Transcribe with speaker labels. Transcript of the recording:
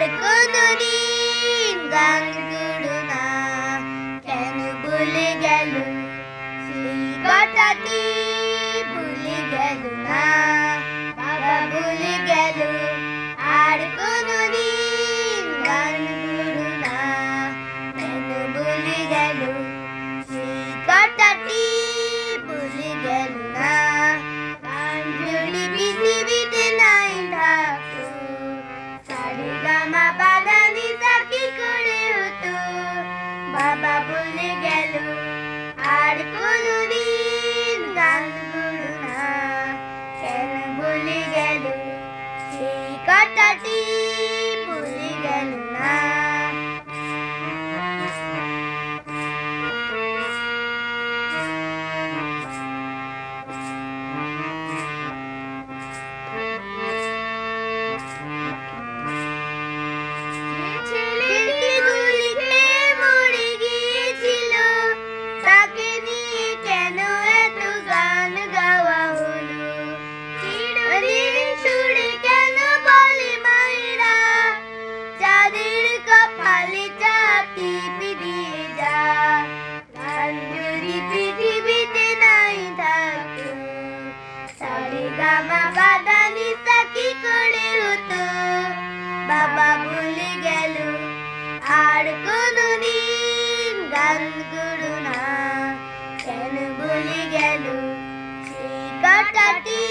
Speaker 1: আর কোনদিন গান গুলো না, কেন ভুলে গেল সেই কথাটি, ভুলে গেল না বাবা, ভুলে গেল। আর কোনদিন গান গুলো না, কেন ভুলে গেল সেই কথাটি, ভুলে গেল না। গান যদি পৃথিবীতে নাই থাকতো, সারেগামা পাধানিসা কি করে হতো, বাবা ভুলে গেল। আর কোনদিন গান গুলো না, কেন ভুলে গেল সেই কথাটি, ভুলে গেল না। ছেলেটি গুলি খেয়ে মরে গিয়েছিল, তাকে নিয়ে কেন এত গান গাওয়া হলো? চিরদিন সুরে কেন বলে মায়েরা, চাঁদের কপালে চাঁদ টিপে দিয়ে যা। গান যদি পৃথিবীতে নাই থাকতো, সারেগামা পাধানিসা কি করে হতো, বাবা ভুলে গেল। আর কোনদিন গান গুলো না, কেন ভুলে গেল সেই কথাটি।